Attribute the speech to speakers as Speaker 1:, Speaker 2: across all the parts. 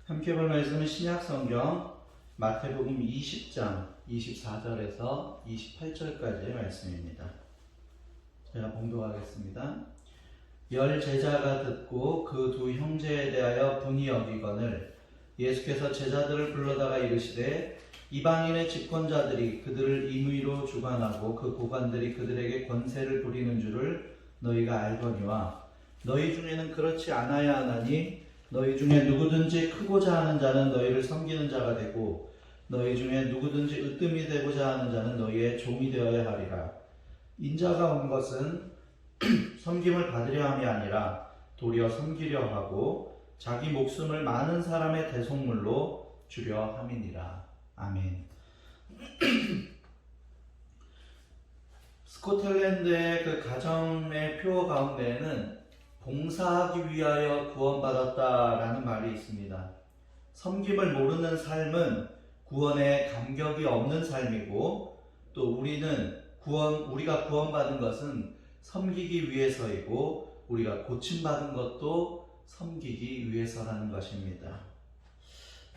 Speaker 1: 함께 볼 말씀은 신약성경 마태복음 20장 24절에서 28절까지의 말씀입니다. 제가 봉독하겠습니다. 열 제자가 듣고 그 두 형제에 대하여 분이 여기거늘 예수께서 제자들을 불러다가 이르시되 이방인의 집권자들이 그들을 임의로 주관하고 그 고관들이 그들에게 권세를 부리는 줄을 너희가 알거니와 너희 중에는 그렇지 않아야 하나니 너희 중에 누구든지 크고자 하는 자는 너희를 섬기는 자가 되고 너희 중에 누구든지 으뜸이 되고자 하는 자는 너희의 종이 되어야 하리라. 인자가 온 것은 섬김을 받으려 함이 아니라 도리어 섬기려 하고 자기 목숨을 많은 사람의 대속물로 주려 함이니라. 아멘. 스코틀랜드의 그 가정의 표 가운데에는 봉사하기 위하여 구원받았다라는 말이 있습니다. 섬김을 모르는 삶은 구원에 감격이 없는 삶이고, 또 우리가 구원받은 것은 섬기기 위해서이고, 우리가 고침받은 것도 섬기기 위해서라는 것입니다.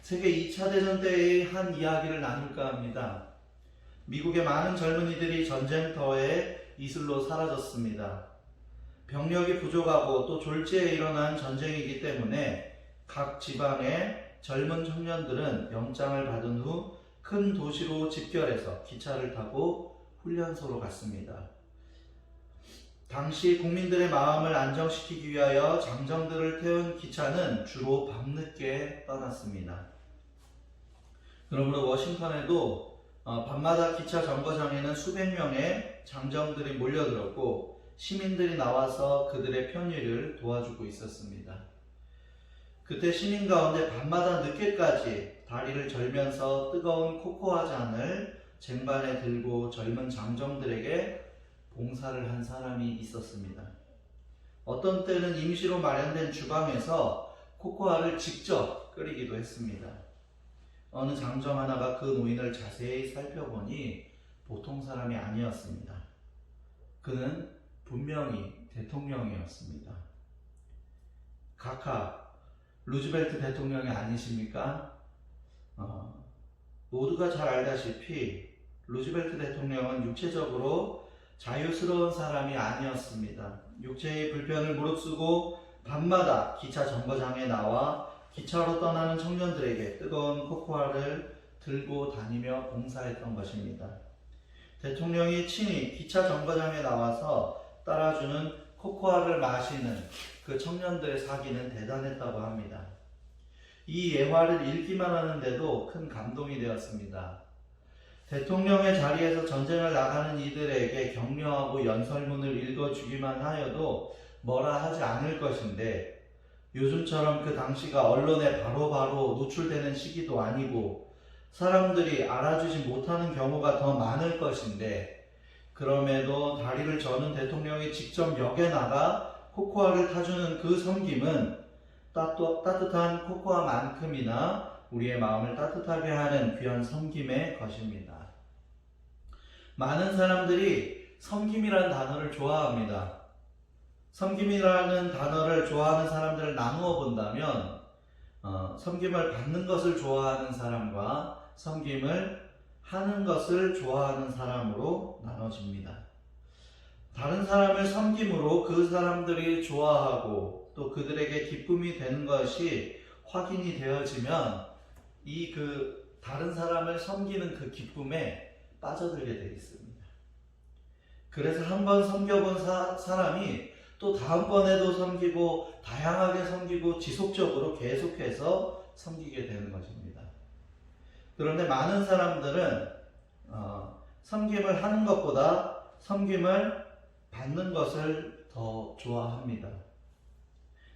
Speaker 1: 세계 2차 대전 때의 한 이야기를 나눌까 합니다. 미국의 많은 젊은이들이 전쟁터에 이슬로 사라졌습니다. 병력이 부족하고 또 졸지에 일어난 전쟁이기 때문에 각 지방의 젊은 청년들은 영장을 받은 후 큰 도시로 집결해서 기차를 타고 훈련소로 갔습니다. 당시 국민들의 마음을 안정시키기 위하여 장정들을 태운 기차는 주로 밤늦게 떠났습니다. 그러므로 워싱턴에도 밤마다 기차 정거장에는 수백 명의 장정들이 몰려들었고 시민들이 나와서 그들의 편의를 도와주고 있었습니다. 그때 시민 가운데 밤마다 늦게까지 다리를 절면서 뜨거운 코코아 잔을 쟁반에 들고 젊은 장정들에게 봉사를 한 사람이 있었습니다. 어떤 때는 임시로 마련된 주방에서 코코아를 직접 끓이기도 했습니다. 어느 장정 하나가 그 노인을 자세히 살펴보니 보통 사람이 아니었습니다. 그는 분명히 대통령이었습니다. 각하 루즈벨트 대통령이 아니십니까? 모두가 잘 알다시피 루즈벨트 대통령은 육체적으로 자유스러운 사람이 아니었습니다. 육체의 불편을 무릅쓰고 밤마다 기차 정거장에 나와 기차로 떠나는 청년들에게 뜨거운 코코아를 들고 다니며 봉사했던 것입니다. 대통령이 친히 기차 정거장에 나와서 따라주는 코코아를 마시는 그 청년들의 사기는 대단했다고 합니다. 이 예화를 읽기만 하는데도 큰 감동이 되었습니다. 대통령의 자리에서 전쟁을 나가는 이들에게 격려하고 연설문을 읽어주기만 하여도 뭐라 하지 않을 것인데, 요즘처럼 그 당시가 언론에 바로바로 노출되는 시기도 아니고 사람들이 알아주지 못하는 경우가 더 많을 것인데, 그럼에도 다리를 저는 대통령이 직접 역에 나가 코코아를 타주는 그 섬김은 따뜻한 코코아만큼이나 우리의 마음을 따뜻하게 하는 귀한 섬김의 것입니다. 많은 사람들이 섬김이라는 단어를 좋아합니다. 섬김이라는 단어를 좋아하는 사람들을 나누어 본다면 섬김을 받는 것을 좋아하는 사람과 섬김을 하는 것을 좋아하는 사람으로 나눠집니다. 다른 사람을 섬김으로 그 사람들이 좋아하고 또 그들에게 기쁨이 되는 것이 확인이 되어지면 다른 사람을 섬기는 그 기쁨에 빠져들게 되어 있습니다. 그래서 한번 섬겨본 사람이 또 다음번에도 섬기고 다양하게 섬기고 지속적으로 계속해서 섬기게 되는 것입니다. 그런데 많은 사람들은 섬김을 하는 것보다 섬김을 받는 것을 더 좋아합니다.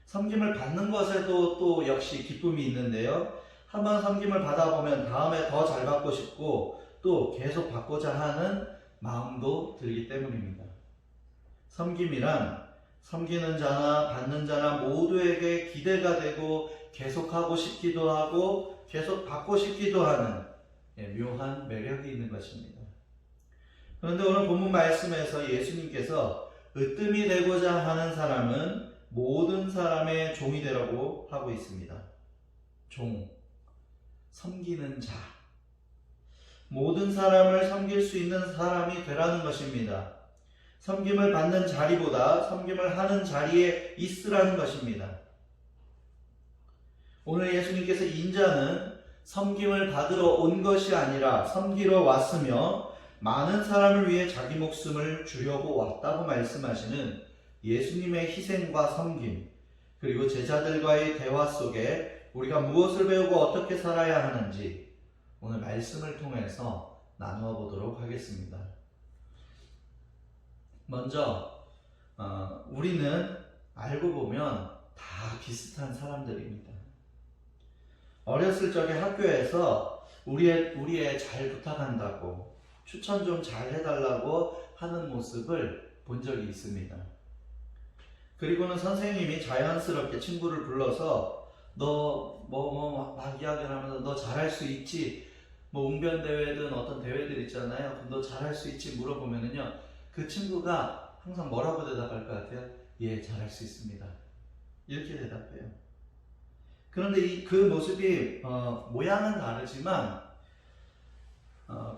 Speaker 1: 섬김을 받는 것에도 또 역시 기쁨이 있는데요. 한번 섬김을 받아보면 다음에 더 잘 받고 싶고 또 계속 받고자 하는 마음도 들기 때문입니다. 섬김이란 섬기는 자나 받는 자나 모두에게 기대가 되고 계속하고 싶기도 하고 계속 받고 싶기도 하는 묘한 매력이 있는 것입니다. 그런데 오늘 본문 말씀에서 예수님께서 으뜸이 되고자 하는 사람은 모든 사람의 종이 되라고 하고 있습니다. 종, 섬기는 자, 모든 사람을 섬길 수 있는 사람이 되라는 것입니다. 섬김을 받는 자리보다 섬김을 하는 자리에 있으라는 것입니다. 오늘 예수님께서 인자는 섬김을 받으러 온 것이 아니라 섬기러 왔으며 많은 사람을 위해 자기 목숨을 주려고 왔다고 말씀하시는 예수님의 희생과 섬김, 그리고 제자들과의 대화 속에 우리가 무엇을 배우고 어떻게 살아야 하는지 오늘 말씀을 통해서 나누어 보도록 하겠습니다. 먼저 우리는 알고 보면 다 비슷한 사람들입니다. 어렸을 적에 학교에서 우리 애 잘 부탁한다고 추천 좀 잘 해달라고 하는 모습을 본 적이 있습니다. 그리고는 선생님이 자연스럽게 친구를 불러서 너 막 이야기를 하면서 너 잘할 수 있지? 웅변대회든 어떤 대회들 있잖아요. 그럼 너 잘할 수 있지? 물어보면은요, 그 친구가 항상 뭐라고 대답할 것 같아요? 예, 잘할 수 있습니다. 이렇게 대답해요. 그런데 그 모습이 모양은 다르지만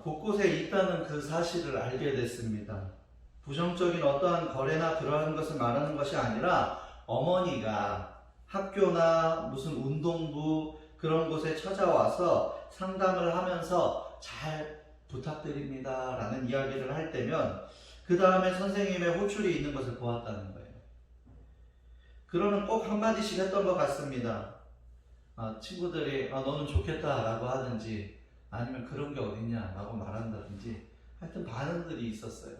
Speaker 1: 곳곳에 있다는 그 사실을 알게 됐습니다. 부정적인 어떠한 거래나 그러한 것을 말하는 것이 아니라 어머니가 학교나 무슨 운동부 그런 곳에 찾아와서 상담을 하면서 잘 부탁드립니다 라는 이야기를 할 때면 그 다음에 선생님의 호출이 있는 것을 보았다는 거예요. 그러면 꼭 한마디씩 했던 것 같습니다. 친구들이 너는 좋겠다 라고 하든지 아니면 그런 게 어딨냐 라고 말한다든지 하여튼 반응들이 있었어요.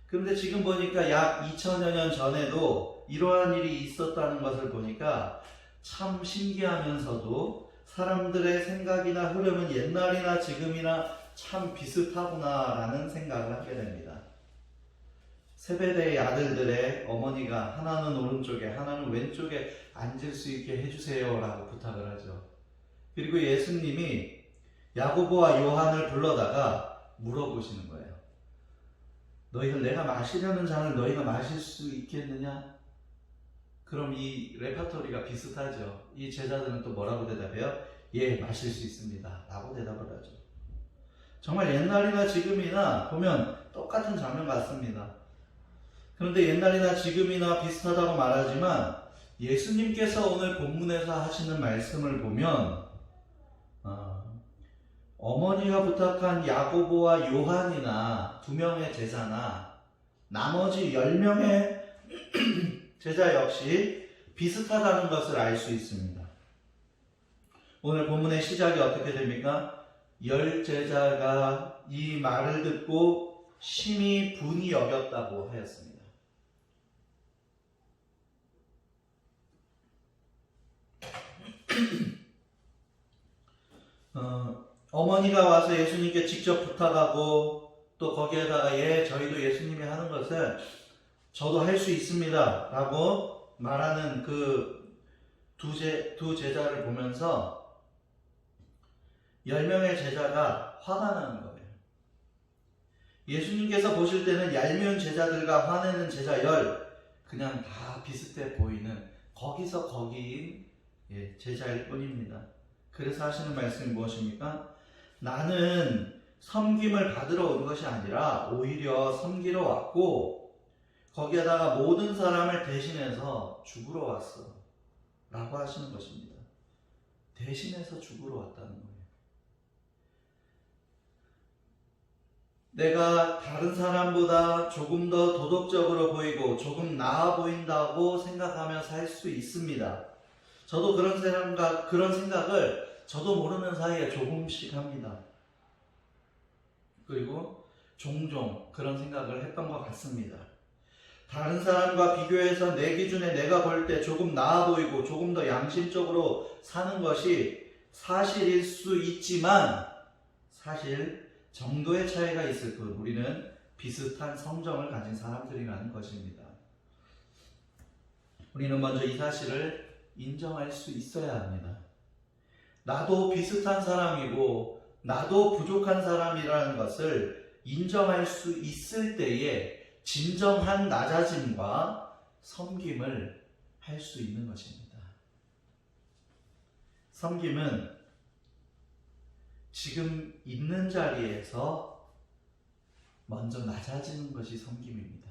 Speaker 1: 그런데 지금 보니까 약 2000여 년 전에도 이러한 일이 있었다는 것을 보니까 참 신기하면서도 사람들의 생각이나 흐름은 옛날이나 지금이나 참 비슷하구나 라는 생각을 하게 됩니다. 세베대의 아들들의 어머니가 하나는 오른쪽에 하나는 왼쪽에 앉을 수 있게 해주세요 라고 부탁을 하죠. 그리고 예수님이 야고보와 요한을 불러다가 물어보시는 거예요. 너희들 내가 마시려는 잔을 너희가 마실 수 있겠느냐? 그럼 이 레파토리가 비슷하죠. 이 제자들은 또 뭐라고 대답해요? 예, 마실 수 있습니다 라고 대답을 하죠. 정말 옛날이나 지금이나 보면 똑같은 장면 같습니다. 그런데 옛날이나 지금이나 비슷하다고 말하지만 예수님께서 오늘 본문에서 하시는 말씀을 보면 어머니가 부탁한 야고보와 요한이나 2명의 제자나 나머지 10명의 제자 역시 비슷하다는 것을 알 수 있습니다. 오늘 본문의 시작이 어떻게 됩니까? 10 제자가 이 말을 듣고 심히 분이 여겼다고 하였습니다. 어머니가 와서 예수님께 직접 부탁하고 또 거기에다가 예, 저희도 예수님이 하는 것을 저도 할 수 있습니다 라고 말하는 그 두 제자를 보면서 10명의 제자가 화가 나는 거예요. 예수님께서 보실 때는 얄미운 제자들과 화내는 제자 10 그냥 다 비슷해 보이는 거기서 거기인 제자일 뿐입니다. 그래서 하시는 말씀이 무엇입니까? 나는 섬김을 받으러 온 것이 아니라 오히려 섬기러 왔고 거기에다가 모든 사람을 대신해서 죽으러 왔어 라고 하시는 것입니다. 대신해서 죽으러 왔다는 거예요. 내가 다른 사람보다 조금 더 도덕적으로 보이고 조금 나아 보인다고 생각하며 살 수 있습니다. 저도 그런 생각을 저도 모르는 사이에 조금씩 합니다. 그리고 종종 그런 생각을 했던 것 같습니다. 다른 사람과 비교해서 내 기준에 내가 볼 때 조금 나아 보이고 조금 더 양심적으로 사는 것이 사실일 수 있지만 사실 정도의 차이가 있을 뿐 우리는 비슷한 성정을 가진 사람들이라는 것입니다. 우리는 먼저 이 사실을 인정할 수 있어야 합니다. 나도 비슷한 사람이고 나도 부족한 사람이라는 것을 인정할 수 있을 때에 진정한 낮아짐과 섬김을 할 수 있는 것입니다. 섬김은 지금 있는 자리에서 먼저 낮아지는 것이 섬김입니다.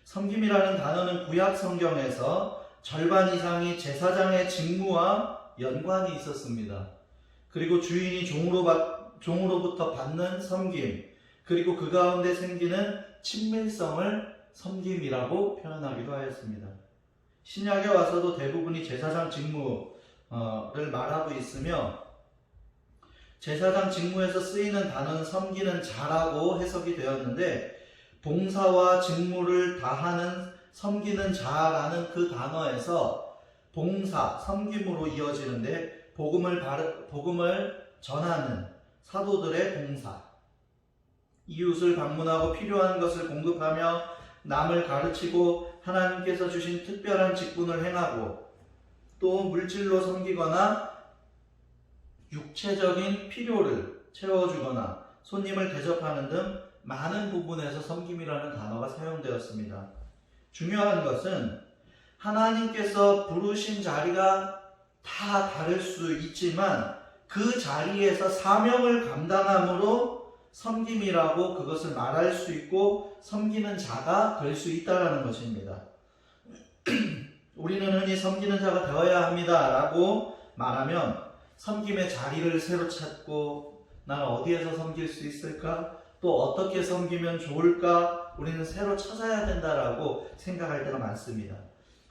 Speaker 1: 섬김이라는 단어는 구약 성경에서 절반 이상이 제사장의 직무와 연관이 있었습니다. 그리고 주인이 종으로부터 받는 섬김, 그리고 그 가운데 생기는 친밀성을 섬김이라고 표현하기도 하였습니다. 신약에 와서도 대부분이 제사장 직무를 말하고 있으며, 제사장 직무에서 쓰이는 단어는 섬기는 자라고 해석이 되었는데, 봉사와 직무를 다하는 섬기는 자라는 그 단어에서 봉사, 섬김으로 이어지는데, 복음을 전하는 사도들의 봉사, 이웃을 방문하고 필요한 것을 공급하며 남을 가르치고 하나님께서 주신 특별한 직분을 행하고, 또 물질로 섬기거나 육체적인 필요를 채워주거나 손님을 대접하는 등 많은 부분에서 섬김이라는 단어가 사용되었습니다. 중요한 것은 하나님께서 부르신 자리가 다 다를 수 있지만 그 자리에서 사명을 감당함으로 섬김이라고 그것을 말할 수 있고 섬기는 자가 될 수 있다는 것입니다. 우리는 흔히 섬기는 자가 되어야 합니다 라고 말하면 섬김의 자리를 새로 찾고 나는 어디에서 섬길 수 있을까? 또 어떻게 섬기면 좋을까? 우리는 새로 찾아야 된다라고 생각할 때가 많습니다.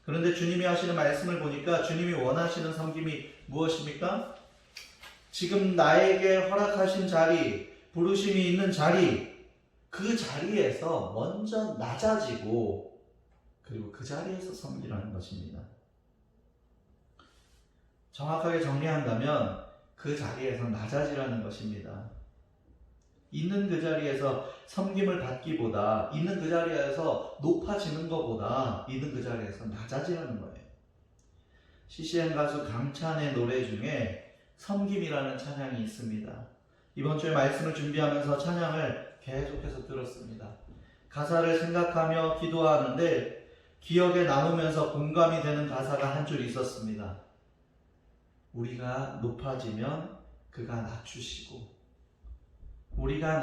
Speaker 1: 그런데 주님이 하시는 말씀을 보니까 주님이 원하시는 섬김이 무엇입니까? 지금 나에게 허락하신 자리, 부르심이 있는 자리, 그 자리에서 먼저 낮아지고 그리고 그 자리에서 섬기라는 것입니다. 정확하게 정리한다면 그 자리에서 낮아지라는 것입니다. 있는 그 자리에서 섬김을 받기보다, 있는 그 자리에서 높아지는 것보다 있는 그 자리에서 낮아지라는 거예요. CCM 가수 강찬의 노래 중에 섬김이라는 찬양이 있습니다. 이번 주에 말씀을 준비하면서 찬양을 계속해서 들었습니다. 가사를 생각하며 기도하는데 기억에 남으면서 공감이 되는 가사가 한 줄 있었습니다. 우리가 높아지면 그가 낮추시고 우리가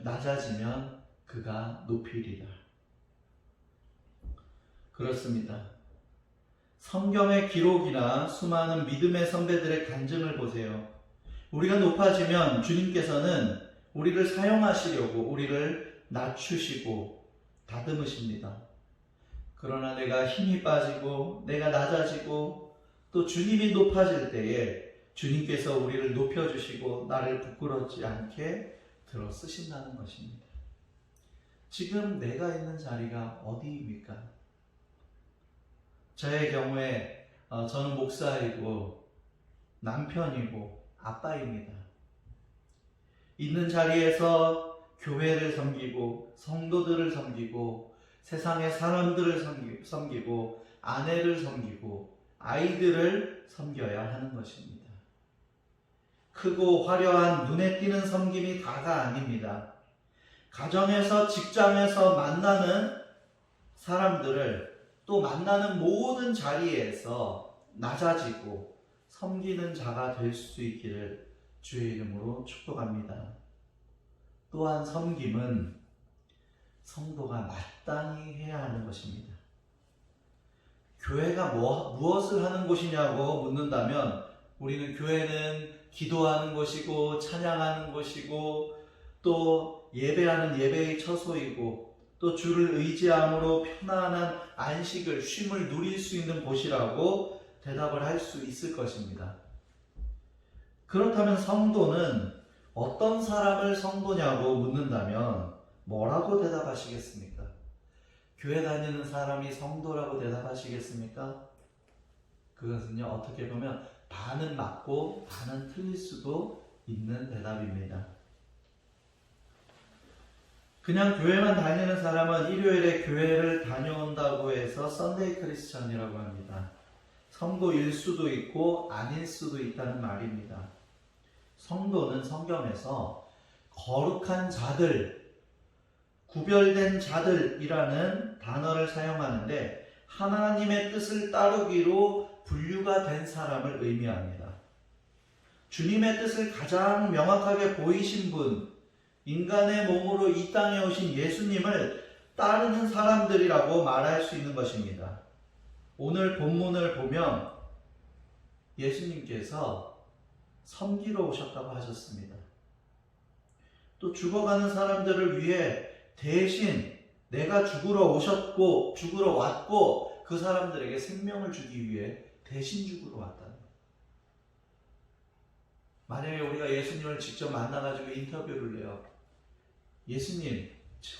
Speaker 1: 낮아지면 그가 높이리라. 그렇습니다. 성경의 기록이나 수많은 믿음의 선배들의 간증을 보세요. 우리가 높아지면 주님께서는 우리를 사용하시려고 우리를 낮추시고 다듬으십니다. 그러나 내가 힘이 빠지고 내가 낮아지고 또 주님이 높아질 때에 주님께서 우리를 높여주시고 나를 부끄럽지 않게 들어 쓰신다는 것입니다. 지금 내가 있는 자리가 어디입니까? 저의 경우에 저는 목사이고 남편이고 아빠입니다. 있는 자리에서 교회를 섬기고 성도들을 섬기고 세상의 사람들을 섬기고 아내를 섬기고 아이들을 섬겨야 하는 것입니다. 크고 화려한 눈에 띄는 섬김이 다가 아닙니다. 가정에서 직장에서 만나는 사람들을 또 만나는 모든 자리에서 낮아지고 섬기는 자가 될 수 있기를 주의 이름으로 축복합니다. 또한 섬김은 성도가 마땅히 해야 하는 것입니다. 교회가 무엇을 하는 곳이냐고 묻는다면 우리는 교회는 기도하는 곳이고 찬양하는 곳이고 또 예배하는 예배의 처소이고 또 주를 의지함으로 편안한 안식을, 쉼을 누릴 수 있는 곳이라고 대답을 할 수 있을 것입니다. 그렇다면 성도는 어떤 사람을 성도냐고 묻는다면 뭐라고 대답하시겠습니까? 교회 다니는 사람이 성도라고 대답하시겠습니까? 그것은요, 어떻게 보면 반은 맞고 반은 틀릴 수도 있는 대답입니다. 그냥 교회만 다니는 사람은 일요일에 교회를 다녀온다고 해서 썬데이 크리스천이라고 합니다. 성도일 수도 있고 아닐 수도 있다는 말입니다. 성도는 성경에서 거룩한 자들, 구별된 자들이라는 단어를 사용하는데 하나님의 뜻을 따르기로 분류가 된 사람을 의미합니다. 주님의 뜻을 가장 명확하게 보이신 분, 인간의 몸으로 이 땅에 오신 예수님을 따르는 사람들이라고 말할 수 있는 것입니다. 오늘 본문을 보면 예수님께서 섬기러 오셨다고 하셨습니다. 또 죽어가는 사람들을 위해 대신 내가 죽으러 왔고 그 사람들에게 생명을 주기 위해 대신 죽으러 왔다는 거예요. 만약에 우리가 예수님을 직접 만나가지고 인터뷰를 해요. 예수님,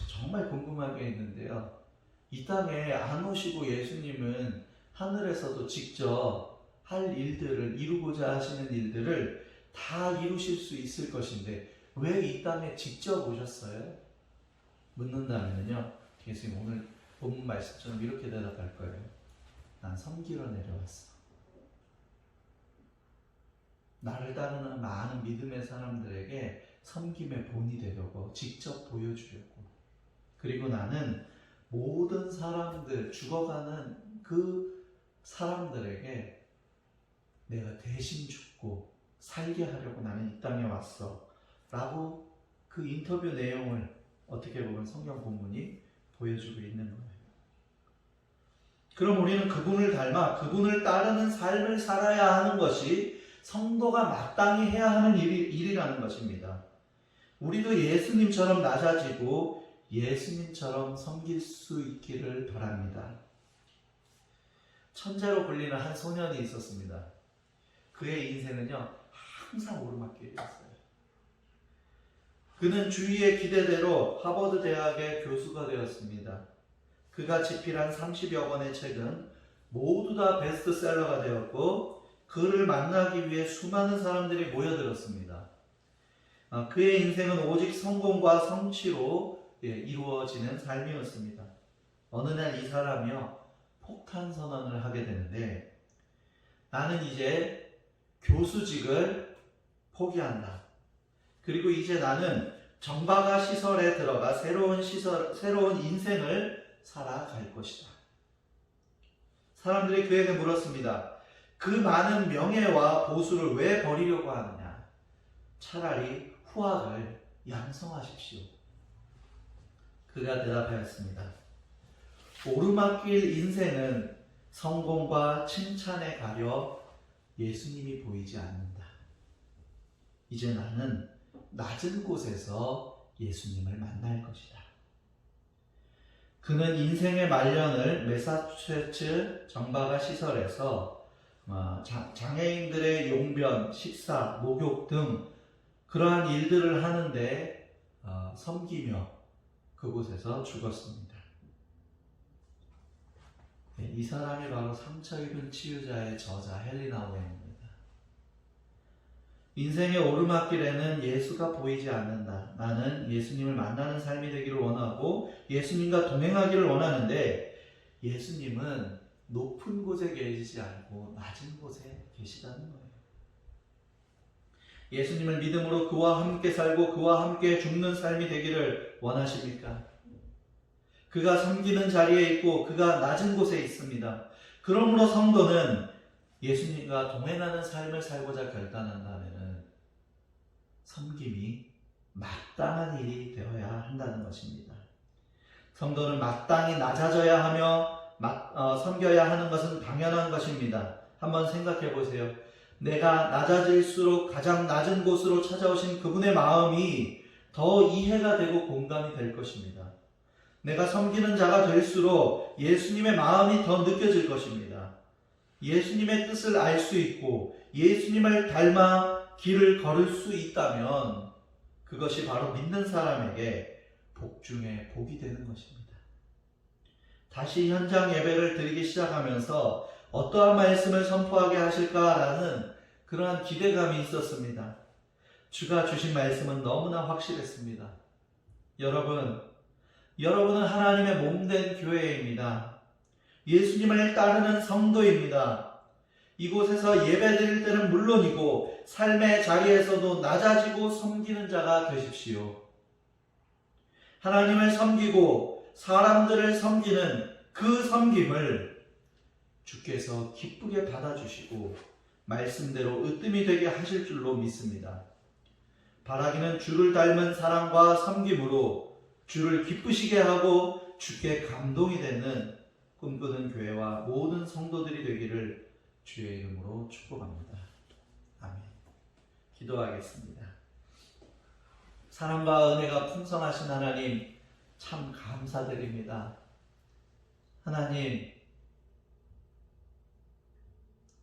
Speaker 1: 정말 궁금한 게 있는데요. 이 땅에 안 오시고 예수님은 하늘에서도 직접 할 일들을, 이루고자 하시는 일들을 다 이루실 수 있을 것인데 왜 이 땅에 직접 오셨어요? 묻는다면요, 예수님 오늘 본문 말씀처럼 이렇게 대답할 거예요. 난 섬기러 내려왔어. 나를 따르는 많은 믿음의 사람들에게 섬김의 본이 되려고 직접 보여주려고. 그리고 나는 모든 사람들, 죽어가는 그 사람들에게 내가 대신 죽고 살게 하려고 나는 이 땅에 왔어 라고 그 인터뷰 내용을 어떻게 보면 성경 본문이 보여주고 있는 거예요. 그럼 우리는 그분을 닮아 그분을 따르는 삶을 살아야 하는 것이 성도가 마땅히 해야 하는 일이라는 것입니다. 우리도 예수님처럼 낮아지고 예수님처럼 섬길 수 있기를 바랍니다. 천재로 불리는 한 소년이 있었습니다. 그의 인생은요, 항상 오르막길이었어요. 그는 주위의 기대대로 하버드 대학의 교수가 되었습니다. 그가 집필한 30여 권의 책은 모두 다 베스트셀러가 되었고 그를 만나기 위해 수많은 사람들이 모여들었습니다. 그의 인생은 오직 성공과 성취로 이루어지는 삶이었습니다. 어느 날 이 사람이요, 폭탄 선언을 하게 되는데 나는 이제 교수직을 포기한다. 그리고 이제 나는 정박아 시설에 들어가 새로운 인생을 살아갈 것이다. 사람들이 그에게 물었습니다. 그 많은 명예와 보수를 왜 버리려고 하느냐? 차라리 후학을 양성하십시오. 그가 대답하였습니다. 오르막길 인생은 성공과 칭찬에 가려 예수님이 보이지 않는다. 이제 나는 낮은 곳에서 예수님을 만날 것이다. 그는 인생의 말년을 매사추세츠 정박아 시설에서 장애인들의 용변, 식사, 목욕 등 그러한 일들을 하는데 섬기며 그곳에서 죽었습니다. 이 사람이 바로 상처 입은 치유자의 저자 헬리나 오웬입니다. 인생의 오르막길에는 예수가 보이지 않는다. 나는 예수님을 만나는 삶이 되기를 원하고 예수님과 동행하기를 원하는데 예수님은 높은 곳에 계시지 않고 낮은 곳에 계시다는 거예요. 예수님을 믿음으로 그와 함께 살고 그와 함께 죽는 삶이 되기를 원하십니까? 그가 섬기는 자리에 있고 그가 낮은 곳에 있습니다. 그러므로 성도는 예수님과 동행하는 삶을 살고자 결단한다면 섬김이 마땅한 일이 되어야 한다는 것입니다. 성도는 마땅히 낮아져야 하며 섬겨야 하는 것은 당연한 것입니다. 한번 생각해 보세요. 내가 낮아질수록 가장 낮은 곳으로 찾아오신 그분의 마음이 더 이해가 되고 공감이 될 것입니다. 내가 섬기는 자가 될수록 예수님의 마음이 더 느껴질 것입니다. 예수님의 뜻을 알 수 있고 예수님을 닮아 길을 걸을 수 있다면 그것이 바로 믿는 사람에게 복 중에 복이 되는 것입니다. 다시 현장 예배를 드리기 시작하면서 어떠한 말씀을 선포하게 하실까라는 그러한 기대감이 있었습니다. 주가 주신 말씀은 너무나 확실했습니다. 여러분은 하나님의 몸된 교회입니다. 예수님을 따르는 성도입니다. 이곳에서 예배드릴 때는 물론이고 삶의 자리에서도 낮아지고 섬기는 자가 되십시오. 하나님을 섬기고 사람들을 섬기는 그 섬김을 주께서 기쁘게 받아주시고 말씀대로 으뜸이 되게 하실 줄로 믿습니다. 바라기는 주를 닮은 사랑과 섬김으로 주를 기쁘시게 하고 주께 감동이 되는 꿈꾸는 교회와 모든 성도들이 되기를 주의 이름으로 축복합니다. 아멘. 기도하겠습니다. 사랑과 은혜가 풍성하신 하나님, 참 감사드립니다. 하나님,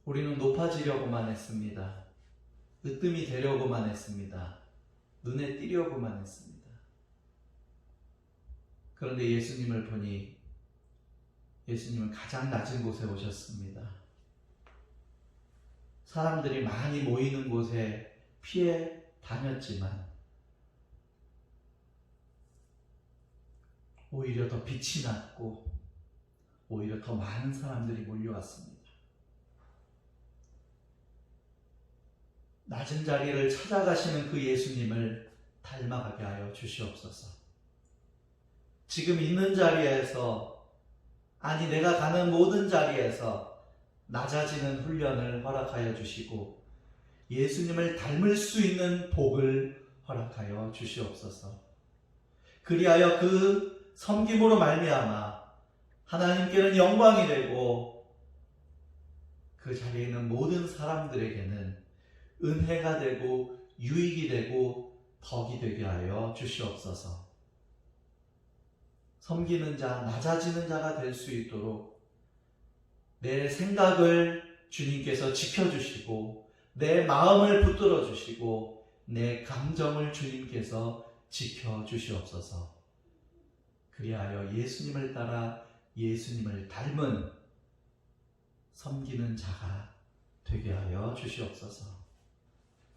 Speaker 1: 우리는 높아지려고만 했습니다. 으뜸이 되려고만 했습니다. 눈에 띄려고만 했습니다. 그런데 예수님을 보니 예수님은 가장 낮은 곳에 오셨습니다. 사람들이 많이 모이는 곳에 피해 다녔지만 오히려 더 빛이 났고 오히려 더 많은 사람들이 몰려왔습니다. 낮은 자리를 찾아가시는 그 예수님을 닮아가게 하여 주시옵소서. 지금 있는 자리에서, 아니 내가 가는 모든 자리에서 낮아지는 훈련을 허락하여 주시고 예수님을 닮을 수 있는 복을 허락하여 주시옵소서. 그리하여 그 섬김으로 말미암아 하나님께는 영광이 되고 그 자리에 있는 모든 사람들에게는 은혜가 되고 유익이 되고 덕이 되게 하여 주시옵소서. 섬기는 자, 낮아지는 자가 될 수 있도록 내 생각을 주님께서 지켜주시고 내 마음을 붙들어 주시고 내 감정을 주님께서 지켜주시옵소서. 그리하여 예수님을 따라 예수님을 닮은 섬기는 자가 되게 하여 주시옵소서.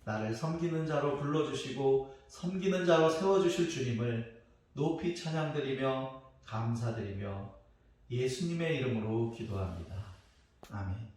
Speaker 1: 나를 섬기는 자로 불러주시고 섬기는 자로 세워주실 주님을 높이 찬양드리며 감사드리며 예수님의 이름으로 기도합니다. 아멘.